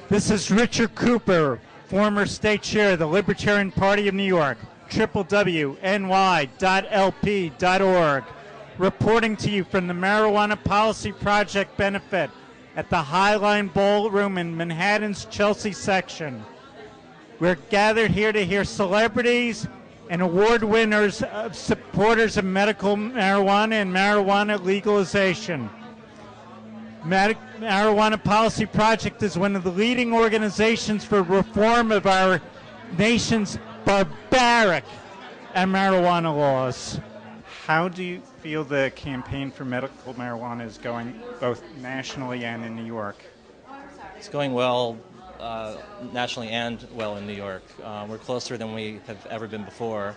This is Richard Cooper, former state chair of the Libertarian Party of New York, www.ny.lp.org, reporting to you from the Marijuana Policy Project benefit at the Highline Ballroom in Manhattan's Chelsea section. We're gathered here to hear celebrities and award winners of supporters of medical marijuana and marijuana legalization. Marijuana Policy Project is one of the leading organizations for reform of our nation's barbaric marijuana laws. How do you feel the campaign for medical marijuana is going, both nationally and in New York? It's going well nationally and well in New York. We're closer than we have ever been before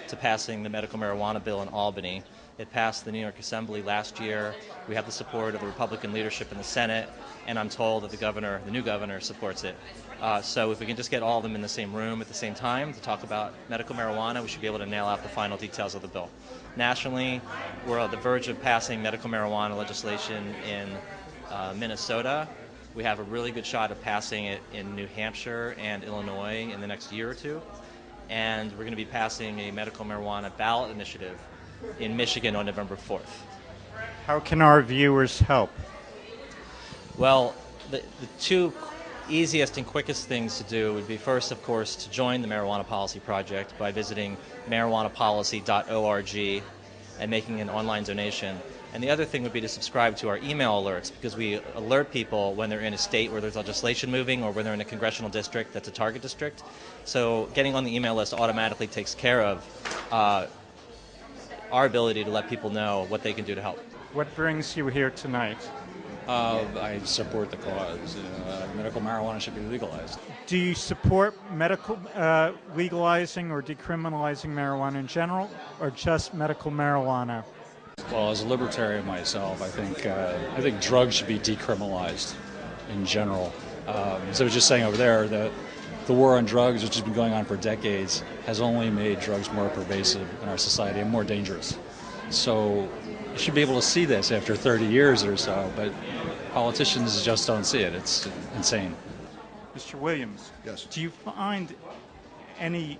to passing the medical marijuana bill in Albany. It passed the New York Assembly last year. We have the support of the Republican leadership in the Senate, and I'm told that the new governor, supports it. So if we can just get all of them in the same room at the same time to talk about medical marijuana, we should be able to nail out the final details of the bill. Nationally, we're on the verge of passing medical marijuana legislation in Minnesota. We have a really good shot of passing it in New Hampshire and Illinois in the next year or two. And we're going to be passing a medical marijuana ballot initiative in Michigan on November 4th. How can our viewers help? Well, the two easiest and quickest things to do would be first, of course, to join the Marijuana Policy Project by visiting marijuanapolicy.org and making an online donation. And the other thing would be to subscribe to our email alerts, because we alert people when they're in a state where there's legislation moving or when they're in a congressional district that's a target district. So getting on the email list automatically takes care of our ability to let people know what they can do to help. What brings you here tonight? I support the cause. Medical marijuana should be legalized. Do you support medical legalizing or decriminalizing marijuana in general, or just medical marijuana? Well, as a libertarian myself, I think drugs should be decriminalized in general. As I was just saying over there, the war on drugs, which has been going on for decades, has only made drugs more pervasive in our society and more dangerous. So you should be able to see this after 30 years or so, but politicians just don't see it. It's insane. Mr. Williams, yes. Do you find any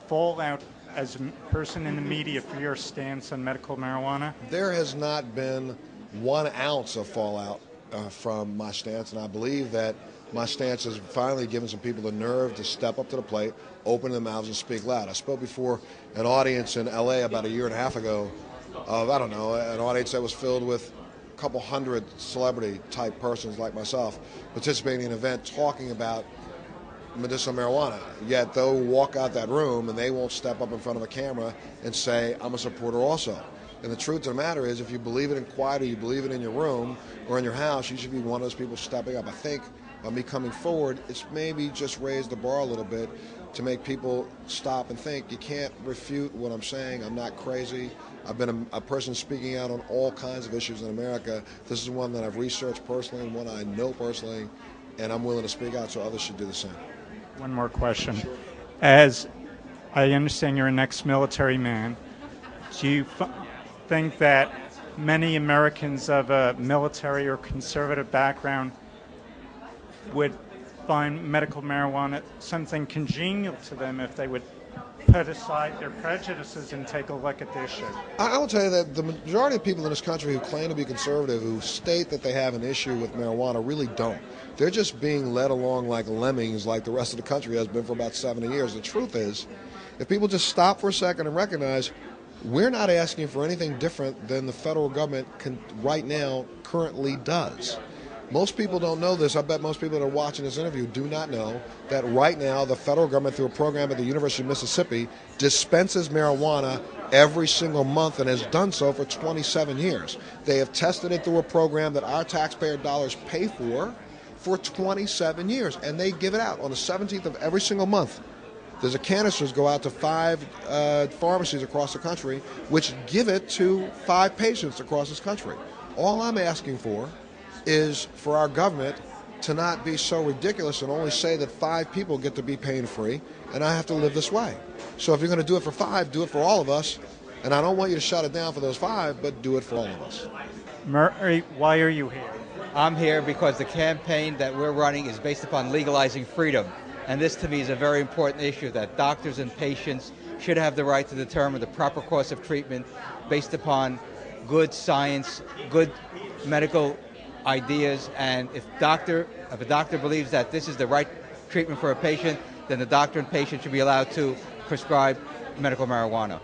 fallout as a person in the media for your stance on medical marijuana? There has not been 1 ounce of fallout from my stance, and I believe that my stance has finally given some people the nerve to step up to the plate, open their mouths, and speak loud. I spoke before an audience in LA about a year and a half ago of, an audience that was filled with a couple hundred celebrity-type persons like myself participating in an event talking about medicinal marijuana. Yet they'll walk out that room and they won't step up in front of a camera and say, I'm a supporter also. And the truth of the matter is, if you believe it in quiet or you believe it in your room or in your house, you should be one of those people stepping up. I think by me coming forward, it's maybe just raised the bar a little bit to make people stop and think. You can't refute what I'm saying. I'm not crazy. I've been a person speaking out on all kinds of issues in America. This is one that I've researched personally and one I know personally, and I'm willing to speak out, so others should do the same. One more question. As I understand you're an ex-military man, do you think that many Americans of a military or conservative background would find medical marijuana something congenial to them if they would put aside their prejudices and take a look at the issue? I will tell you that the majority of people in this country who claim to be conservative, who state that they have an issue with marijuana, really don't. They're just being led along like lemmings like the rest of the country has been for about 70 years. The truth is, if people just stop for a second and recognize we're not asking for anything different than the federal government right now currently does. Most people don't know this. I bet most people that are watching this interview do not know that right now the federal government, through a program at the University of Mississippi, dispenses marijuana every single month and has done so for 27 years. They have tested it through a program that our taxpayer dollars pay for 27 years, and they give it out on the 17th of every single month. There's a canisters go out to 5 pharmacies across the country, which give it to 5 patients across this country. All I'm asking for is for our government to not be so ridiculous and only say that 5 people get to be pain-free, and I have to live this way. So if you're going to do it for 5, do it for all of us, and I don't want you to shut it down for those 5, but do it for all of us. Murray, why are you here? I'm here because the campaign that we're running is based upon legalizing freedom. And this, to me, is a very important issue, that doctors and patients should have the right to determine the proper course of treatment based upon good science, good medical ideas. And if a doctor believes that this is the right treatment for a patient, then the doctor and patient should be allowed to prescribe medical marijuana.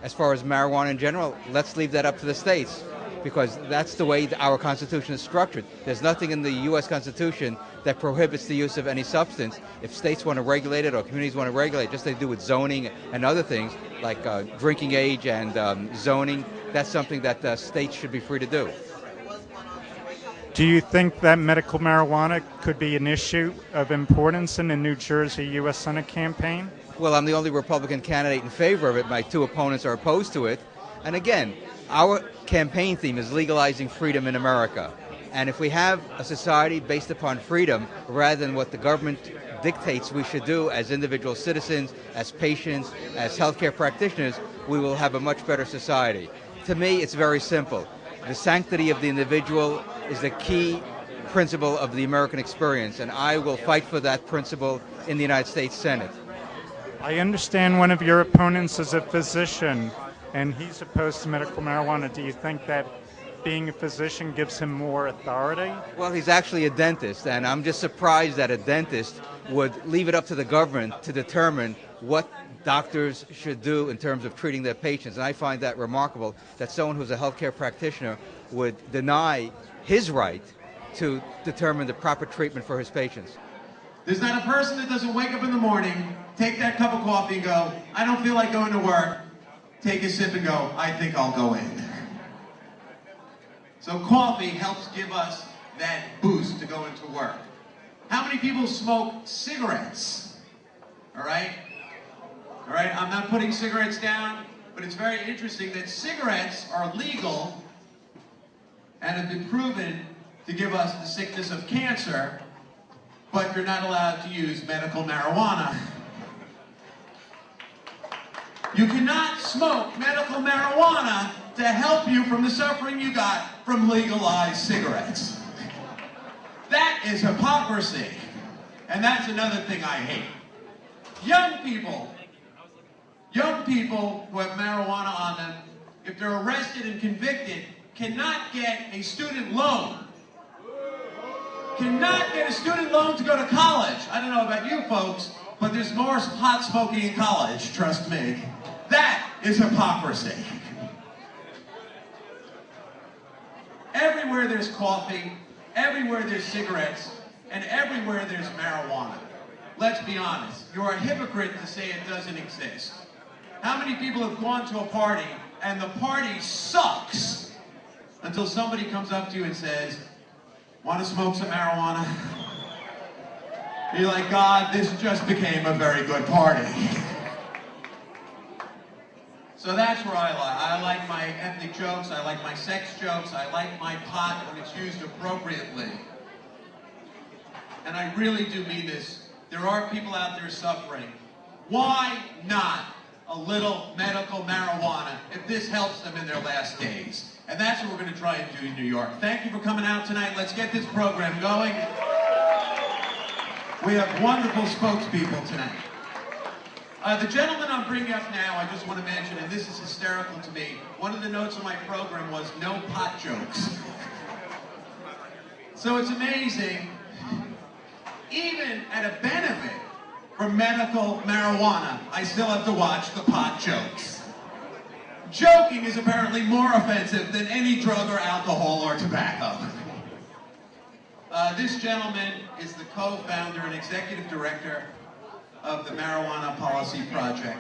As far as marijuana in general, let's leave that up to the states, because that's the way our Constitution is structured. There's nothing in the U.S. Constitution that prohibits the use of any substance. If states want to regulate it or communities want to regulate it, just like they do with zoning and other things, like drinking age and zoning, that's something that states should be free to do. Do you think that medical marijuana could be an issue of importance in the New Jersey U.S. Senate campaign? Well, I'm the only Republican candidate in favor of it. My two opponents are opposed to it. And again, our campaign theme is legalizing freedom in America. And if we have a society based upon freedom, rather than what the government dictates we should do as individual citizens, as patients, as healthcare practitioners, we will have a much better society. To me, it's very simple. The sanctity of the individual is the key principle of the American experience, and I will fight for that principle in the United States Senate. I understand one of your opponents is a physician, and he's opposed to medical marijuana. Do you think that being a physician gives him more authority? Well, he's actually a dentist, and I'm just surprised that a dentist would leave it up to the government to determine what doctors should do in terms of treating their patients. And I find that remarkable, that someone who's a healthcare practitioner would deny his right to determine the proper treatment for his patients. There's not a person that doesn't wake up in the morning, take that cup of coffee and go, I don't feel like going to work, take a sip and go, I think I'll go in. So coffee helps give us that boost to go into work. How many people smoke cigarettes? All right? All right, I'm not putting cigarettes down, but it's very interesting that cigarettes are legal and have been proven to give us the sickness of cancer, but you're not allowed to use medical marijuana. You cannot smoke medical marijuana to help you from the suffering you got from legalized cigarettes. That is hypocrisy. And that's another thing I hate. Young people who have marijuana on them, if they're arrested and convicted, cannot get a student loan. Cannot get a student loan to go to college. I don't know about you folks, but there's more pot smoking in college, trust me. That is hypocrisy. Everywhere there's coffee, everywhere there's cigarettes, and everywhere there's marijuana. Let's be honest, you're a hypocrite to say it doesn't exist. How many people have gone to a party and the party sucks until somebody comes up to you and says, want to smoke some marijuana? You're like, God, this just became a very good party. So that's where I like my ethnic jokes, I like my sex jokes, I like my pot when it's used appropriately. And I really do mean this. There are people out there suffering. Why not a little medical marijuana if this helps them in their last days? And that's what we're going to try and do in New York. Thank you for coming out tonight. Let's get this program going. We have wonderful spokespeople tonight. The gentleman I'm bringing up now, I just want to mention, and this is hysterical to me, one of the notes on my program was no pot jokes. So it's amazing, even at a benefit from medical marijuana, I still have to watch the pot jokes. Joking is apparently more offensive than any drug or alcohol or tobacco. This gentleman is the co-founder and executive director of the Marijuana Policy Project.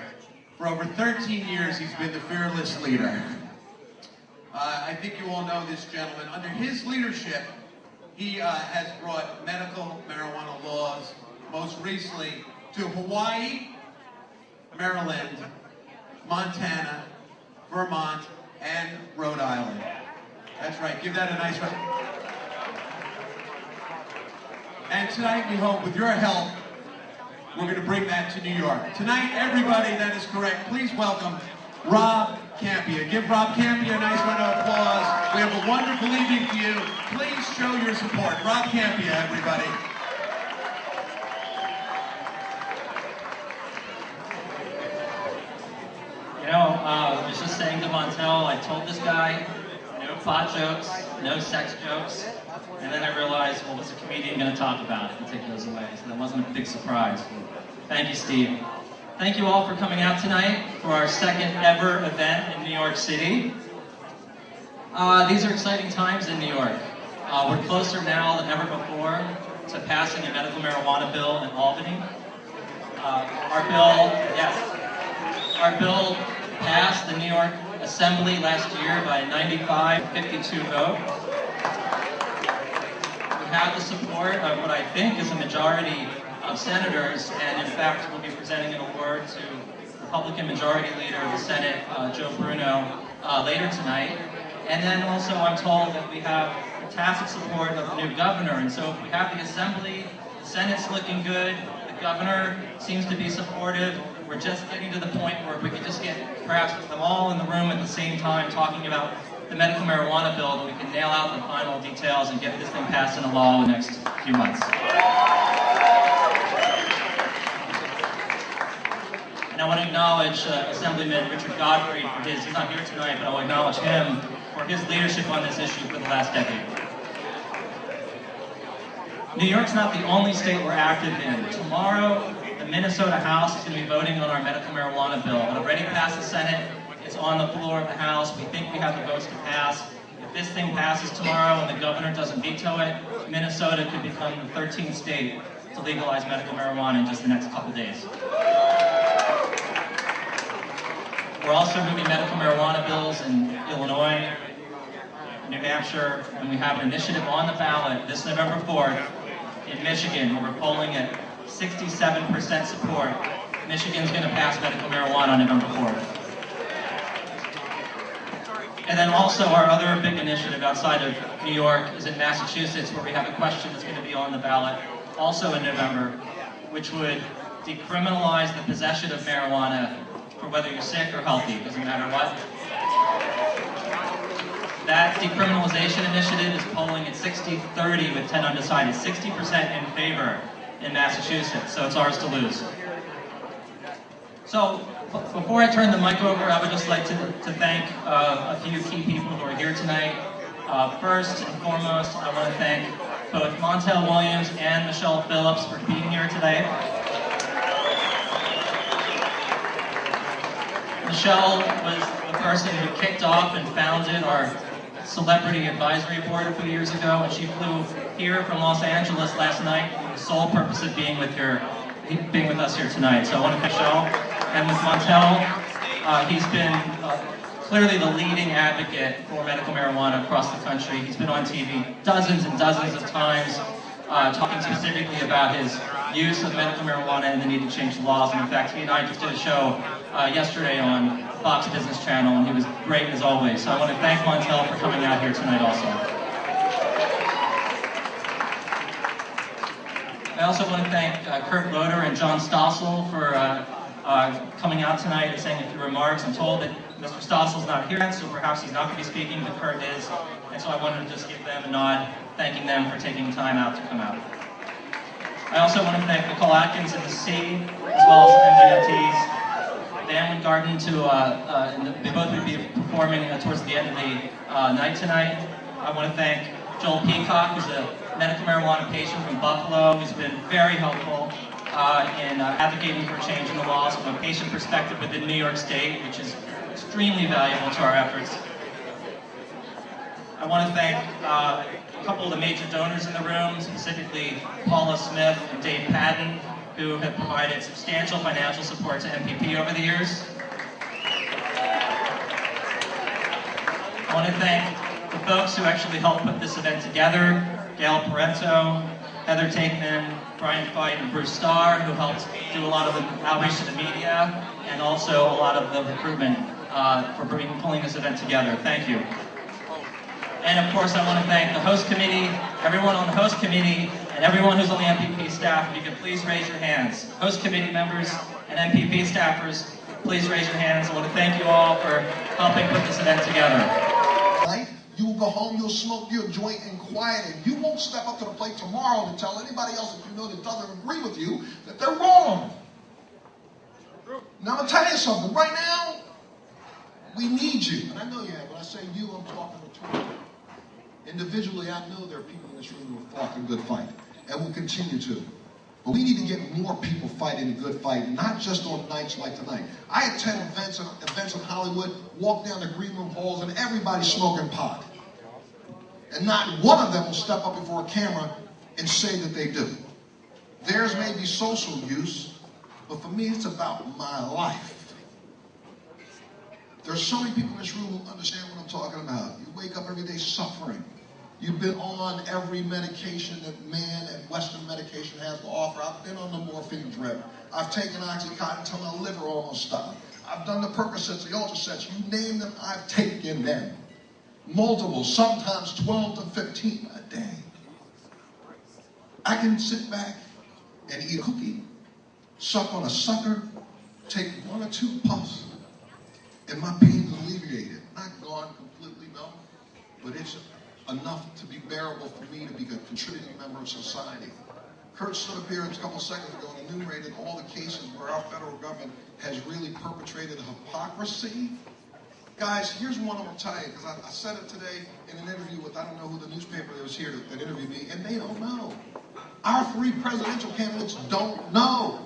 For over 13 years, he's been the fearless leader. I think you all know this gentleman. Under his leadership, he has brought medical marijuana laws, most recently to Hawaii, Maryland, Montana, Vermont, and Rhode Island. That's right, give that a nice round. And tonight we hope, with your help, we're going to bring that to New York. Tonight, everybody, that is correct. Please welcome Rob Kampia. Give Rob Kampia a nice round of applause. We have a wonderful evening for you. Please show your support. Rob Kampia, everybody. You know, I was just saying to Montel, I told this guy, no pot jokes, no sex jokes, and then I realized, well, what's a comedian going to talk about if you take those away? So that wasn't a big surprise. Thank you, Steve. Thank you all for coming out tonight for our second ever event in New York City. These are exciting times in New York. We're closer now than ever before to passing a medical marijuana bill in Albany. Our bill passed the New York Assembly last year by a 95-52 vote. We have the support of what I think is a majority of senators, and in fact we'll be presenting an award to Republican Majority Leader of the Senate, Joe Bruno, later tonight. And then also I'm told that we have the tacit support of the new governor, and so if we have the Assembly, the Senate's looking good, the governor seems to be supportive. We're just getting to the point where if we could just get perhaps them all in the room at the same time talking about the medical marijuana bill, that we can nail out the final details and get this thing passed into law in the next few months. And I want to acknowledge Assemblyman Richard Godfrey for his, he's not here tonight, but I'll acknowledge him for his leadership on this issue for the last decade. New York's not the only state we're active in. Tomorrow, the Minnesota House is going to be voting on our medical marijuana bill. It already passed the Senate. It's on the floor of the House. We think we have the votes to pass. If this thing passes tomorrow and the governor doesn't veto it, Minnesota could become the 13th state to legalize medical marijuana in just the next couple days. We're also moving medical marijuana bills in Illinois, New Hampshire, and we have an initiative on the ballot this November 4th in Michigan, where we're polling at 67% support. Michigan's going to pass medical marijuana on November 4th. And then also our other big initiative outside of New York is in Massachusetts, where we have a question that's going to be on the ballot also in November, which would decriminalize the possession of marijuana for whether you're sick or healthy, doesn't matter what. That decriminalization initiative is polling at 60-30 with 10 undecided, 60% in favor in Massachusetts, so it's ours to lose. So, before I turn the mic over, I would just like to thank a few key people who are here tonight. First and foremost, I want to thank both Montel Williams and Michelle Phillips for being here today. Michelle was the person who kicked off and founded our Celebrity Advisory Board a few years ago, and she flew here from Los Angeles last night with the sole purpose of being with us here tonight. So I want to thank Michelle. And with Montel, he's been clearly the leading advocate for medical marijuana across the country. He's been on TV dozens and dozens of times talking specifically about his use of medical marijuana and the need to change the laws. And in fact, he and I just did a show yesterday on Fox Business Channel, and he was great as always. So I want to thank Montel for coming out here tonight also. I also want to thank Kurt Loder and John Stossel for coming out tonight and saying a few remarks. I'm told that Mr. Stossel's not here, so perhaps he's not going to be speaking, but Kurt is. And so I wanted to just give them a nod, thanking them for taking time out to come out. I also want to thank Nicole Atkins and the C, as well as MGMT's Van Garden they both will be performing towards the end of the night tonight. I want to thank Joel Peacock, who's a medical marijuana patient from Buffalo, who's been very helpful in advocating for change in the laws from a patient perspective within New York State, which is extremely valuable to our efforts. I want to thank a couple of the major donors in the room, specifically Paula Smith and Dave Patton, who have provided substantial financial support to MPP over the years. I want to thank the folks who actually helped put this event together, Gail Parento, Heather Takeman, Brian Fight, and Bruce Starr, who helped do a lot of the outreach to the media, and also a lot of the recruitment for pulling this event together. Thank you. And of course, I want to thank the host committee, everyone on the host committee, and everyone who's on the MPP staff. If you could please raise your hands. Host committee members and MPP staffers, please raise your hands. I want to thank you all for helping put this event together. You will go home, you'll smoke your joint in quiet, and you won't step up to the plate tomorrow and tell anybody else that you know that doesn't agree with you that they're wrong. Now, I'm going to tell you something. Right now, we need you. And I know you have. When I say you, I'm talking to you. Individually, I know there are people in this room who have fought a good fight and will continue to. But we need to get more people fighting a good fight, not just on nights like tonight. I attend events in Hollywood, walk down the green room halls, and everybody's smoking pot. And not one of them will step up before a camera and say that they do. Theirs may be social use, but for me, it's about my life. There's so many people in this room who understand what I'm talking about. You wake up every day suffering. You've been on every medication that man and Western medication has to offer. I've been on the morphine drip. I've taken Oxycontin until my liver almost stopped. I've done the Percocets, the Ultrasets, you name them, I've taken them. Multiple, sometimes 12 to 15 a day. I can sit back and eat a cookie, suck on a sucker, take 1 or 2 puffs, and my pain's alleviated. Not gone completely, no, but it's enough to be bearable for me to be a contributing member of society. Kurt stood up here a couple seconds ago and enumerated all the cases where our federal government has really perpetrated hypocrisy. Guys, here's one I'm going to tell you, because I said it today in an interview with, I don't know who the newspaper that was here that interviewed me, and they don't know. Our 3 presidential candidates don't know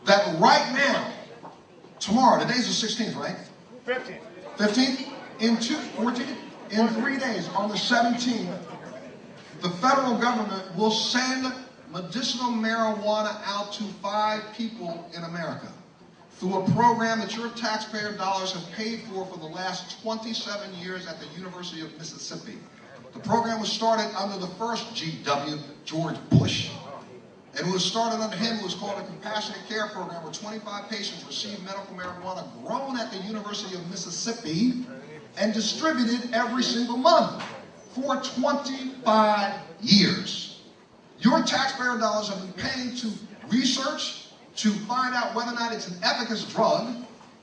that right now, tomorrow, today's the 16th, right? 15th. 15th? 14th? In 3 days, on the 17th, the federal government will send medicinal marijuana out to 5 people in America through a program that your taxpayer dollars have paid for the last 27 years at the University of Mississippi. The program was started under the first GW, George Bush, and it was started under him. It was called a compassionate care program where 25 patients received medical marijuana grown at the University of Mississippi and distributed every single month for 25 years. Your taxpayer dollars have been paying to research, to find out whether or not it's an efficacious drug,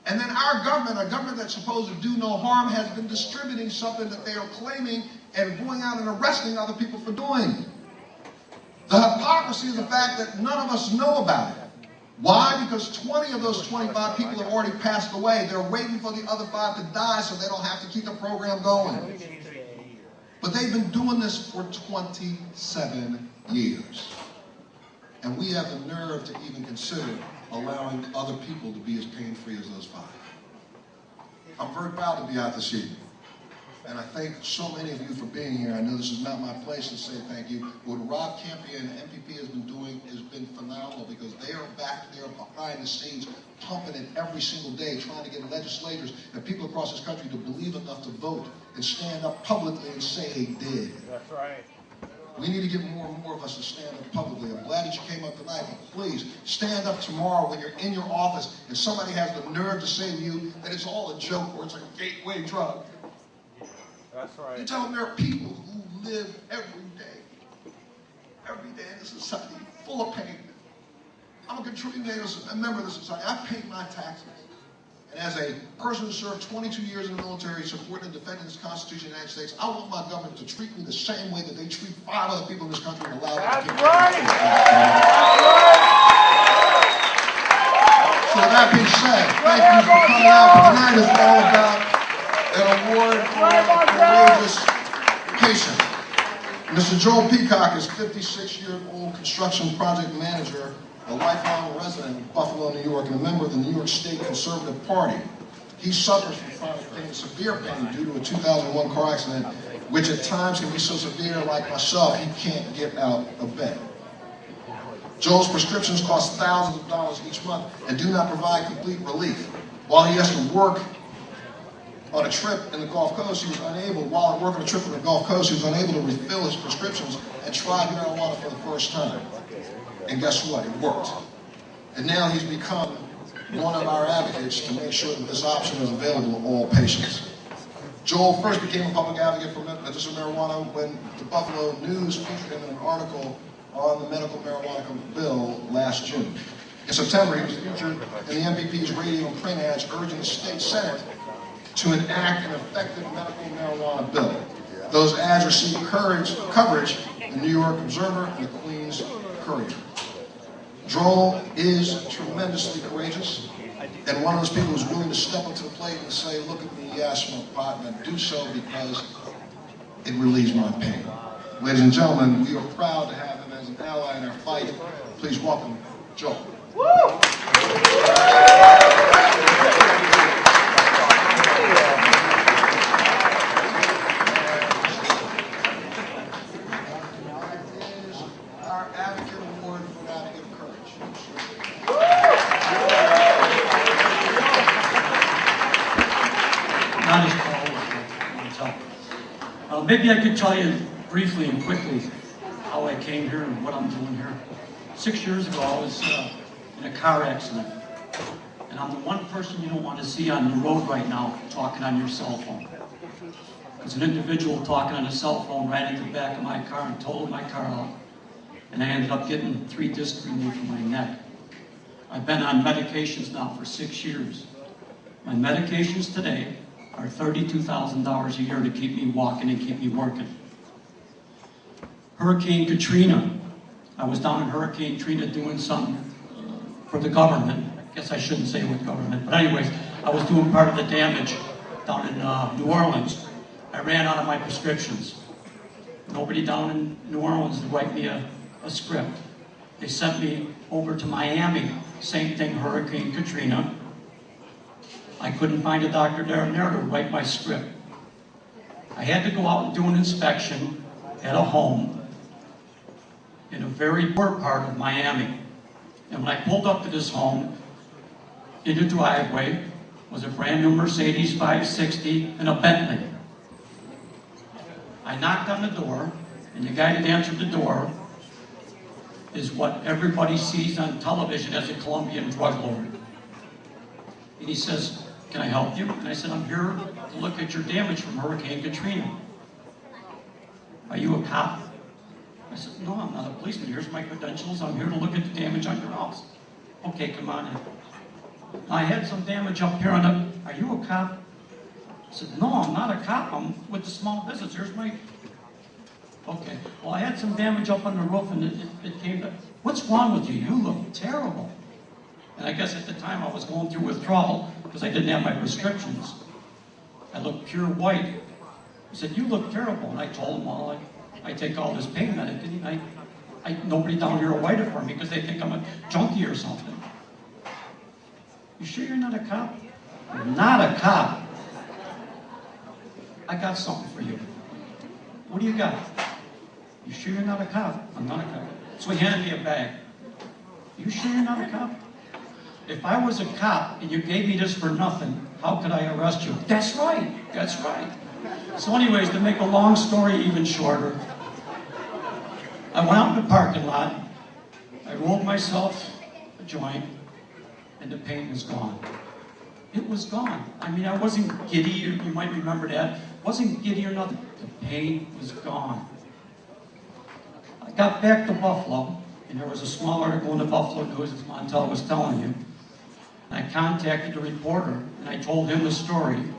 and then our government, a government that's supposed to do no harm, has been distributing something that they are claiming and going out and arresting other people for doing. The hypocrisy is the fact that none of us know about it. Why? Because 20 of those 25 people have already passed away. They're waiting for the other 5 to die so they don't have to keep the program going. But they've been doing this for 27 years. And we have the nerve to even consider allowing other people to be as pain-free as those 5. I'm very proud to be out this evening. And I thank so many of you for being here. I know this is not my place to say thank you. What Rob Kampia and MPP has been doing has been phenomenal, because they are back there behind the scenes, pumping it every single day, trying to get legislators and people across this country to believe enough to vote and stand up publicly and say they did. That's right. We need to get more and more of us to stand up publicly. I'm glad that you came up tonight, but please stand up tomorrow when you're in your office and somebody has the nerve to say to you that it's all a joke or it's like a gateway drug. That's right. You tell them there are people who live every day in the society full of pain. I'm a contributing member of the society. I paid my taxes. And as a person who served 22 years in the military, supporting and defending this Constitution of the United States, I want my government to treat me the same way that they treat 5 other people in this country and allow them to keep right. So with that being said, thank you for coming out. Tonight is all about an award for a courageous patient. Mr. Joel Peacock is a 56-year-old construction project manager, a lifelong resident of Buffalo, New York, and a member of the New York State Conservative Party. He suffers from chronic pain, severe pain, due to a 2001 car accident, which at times can be so severe, like myself, he can't get out of bed. Joel's prescriptions cost thousands of dollars each month and do not provide complete relief. While he has to work on a trip in the Gulf Coast, he was unable, while working a trip in the Gulf Coast, he was unable to refill his prescriptions and tried marijuana for the first time. And guess what? It worked. And now he's become one of our advocates to make sure that this option is available to all patients. Joel first became a public advocate for medicinal marijuana when the Buffalo News featured him in an article on the medical marijuana bill last June. In September, he was featured in the MPP's radio and print ads urging the state Senate to enact an effective medical marijuana bill. Those ads received coverage in the New York Observer and the Queens Courier. Joel is tremendously courageous and one of those people who's willing to step up to the plate and say, look at me, yeah, I smoke pot, and I do so because it relieves my pain. Ladies and gentlemen, we are proud to have him as an ally in our fight. Please welcome Joel. Woo! Our Advocate Award for Advocate of Courage. Not as tall as maybe I could tell you briefly and quickly how I came here and what I'm doing here. 6 years ago, I was in a car accident. And I'm the one person you don't want to see on the road right now talking on your cell phone. There's an individual talking on a cell phone right into the back of my car and totaled my car out. And I ended up getting 3 discs removed from my neck. I've been on medications now for 6 years. My medications today are $32,000 a year to keep me walking and keep me working. Hurricane Katrina. I was down in Hurricane Katrina doing something for the government. I guess I shouldn't say what government, but anyways, I was doing part of the damage down in New Orleans. I ran out of my prescriptions. Nobody down in New Orleans would write me a script. They sent me over to Miami. Same thing, Hurricane Katrina. I couldn't find a doctor down there to write my script. I had to go out and do an inspection at a home in a very poor part of Miami. And when I pulled up to this home, in the driveway was a brand new Mercedes 560 and a Bentley. I knocked on the door, and the guy that answered the door is what everybody sees on television as a Colombian drug lord. And he says, "Can I help you?" And I said, "I'm here to look at your damage from Hurricane Katrina." "Are you a cop?" I said, "No, I'm not a policeman. Here's my credentials. I'm here to look at the damage on your house." "Okay, come on in." "I had some damage up here on the..." "Are you a cop?" I said, "No, I'm not a cop. I'm with the small business. Here's my..." "Okay, well, I had some damage up on the roof and it came to..." "What's wrong with you? You look terrible." And I guess at the time I was going through withdrawal because I didn't have my prescriptions. I looked pure white. He said, "You look terrible." And I told him, "Well, I take all this pain medication. Nobody down here will write it for me because they think I'm a junkie or something." "You sure you're not a cop?" "I'm not a cop." "I got something for you." "What do you got?" "You sure you're not a cop?" "I'm not a cop." So he handed me a bag. "You sure you're not a cop?" "If I was a cop and you gave me this for nothing, how could I arrest you?" "That's right, that's right." So anyways, to make a long story even shorter, I went out in the parking lot, I rolled myself a joint, and the pain was gone. It was gone. I mean, I wasn't giddy, you might remember that. Wasn't giddy or nothing. The pain was gone. I got back to Buffalo, and there was a small article in the Buffalo News, as Montel was telling you. And I contacted the reporter, and I told him the story. And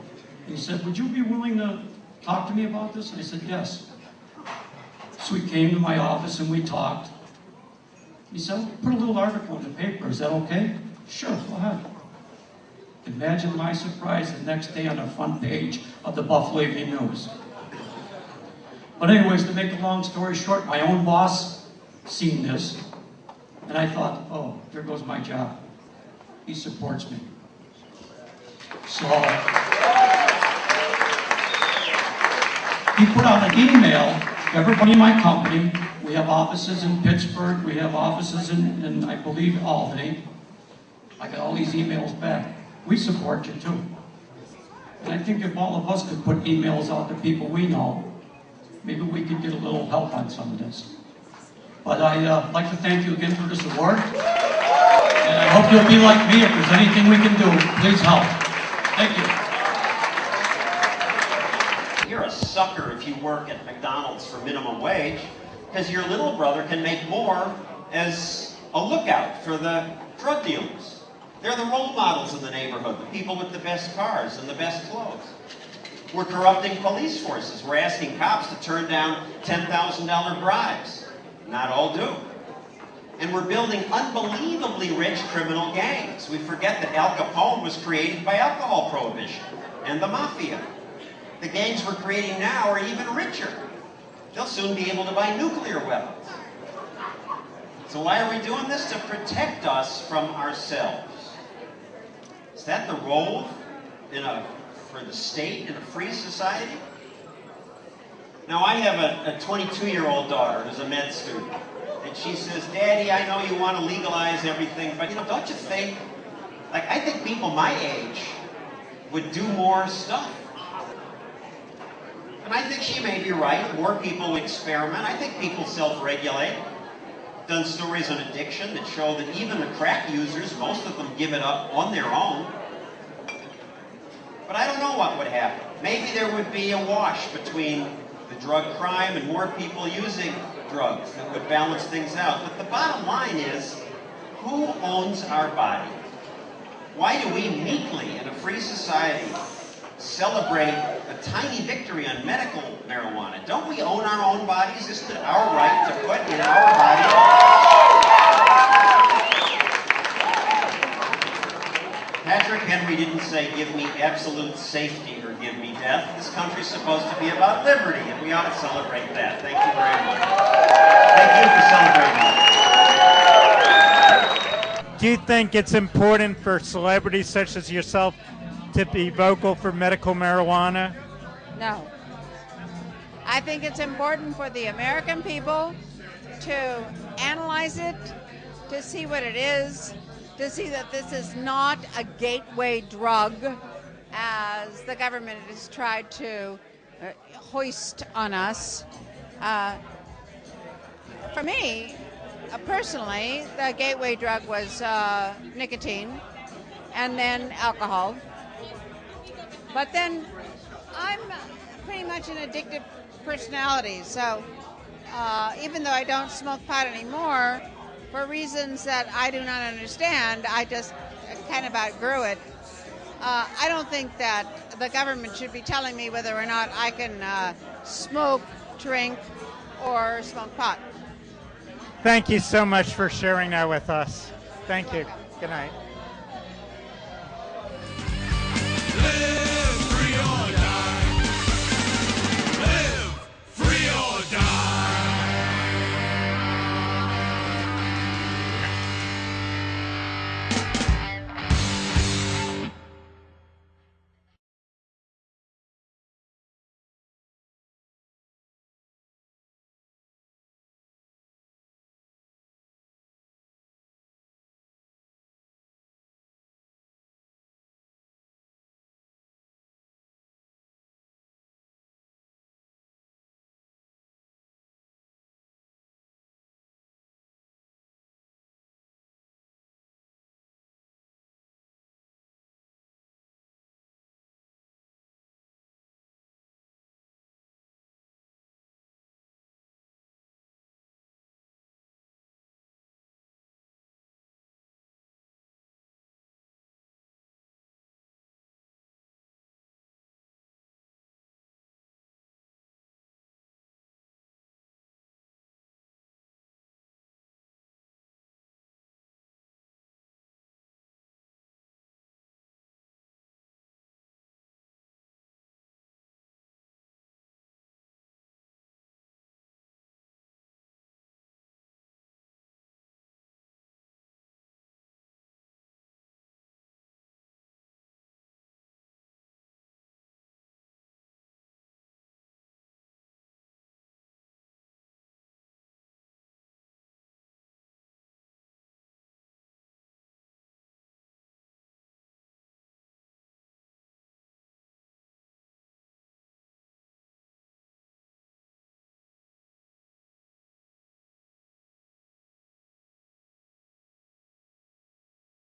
he said, "Would you be willing to talk to me about this?" And I said, "Yes." So he came to my office and we talked. He said, "I'll put a little article in the paper. Is that okay?" "Sure, go ahead." Imagine my surprise the next day on the front page of the Buffalo Evening News. But anyways, to make a long story short, my own boss seen this, and I thought, oh, there goes my job. He supports me. So he put out an email to everybody in my company. We have offices in Pittsburgh, we have offices in I believe, Albany. I got all these emails back. We support you too. And I think if all of us could put emails out to people we know, maybe we could get a little help on some of this. But I'd like to thank you again for this award. And I hope you'll be like me. If there's anything we can do, please help. Thank you. You're a sucker if you work at McDonald's for minimum wage, because your little brother can make more as a lookout for the drug dealers. They're the role models in the neighborhood, the people with the best cars and the best clothes. We're corrupting police forces. We're asking cops to turn down $10,000 bribes. Not all do. And we're building unbelievably rich criminal gangs. We forget that Al Capone was created by alcohol prohibition and the mafia. The gangs we're creating now are even richer. They'll soon be able to buy nuclear weapons. So why are we doing this? To protect us from ourselves. Is that the role for the state in a free society? Now, I have a 22-year-old daughter who's a med student. And she says, Daddy, I know you want to legalize everything, but don't you think, I think people my age would do more stuff. And I think she may be right. More people would experiment. I think people self-regulate. Done stories on addiction that show that even the crack users, most of them give it up on their own. But I don't know what would happen. Maybe there would be a wash between the drug crime and more people using drugs that would balance things out. But the bottom line is, who owns our body? Why do we meekly, in a free society, celebrate a tiny victory on medical marijuana? Don't we own our own bodies? Isn't it our right to put in our body? Patrick Henry didn't say, give me absolute safety or give me death. This country's supposed to be about liberty, and we ought to celebrate that. Thank you very much. Thank you for celebrating. Do you think it's important for celebrities such as yourself to be vocal for medical marijuana? No. I think it's important for the American people to analyze it, to see what it is, to see that this is not a gateway drug, as the government has tried to hoist on us. For me, personally, the gateway drug was nicotine and then alcohol. But then I'm pretty much an addictive personality, so even though I don't smoke pot anymore, for reasons that I do not understand, I just kind of outgrew it. I don't think that the government should be telling me whether or not I can smoke, drink, or smoke pot. Thank you so much for sharing that with us. Thank you. Good night.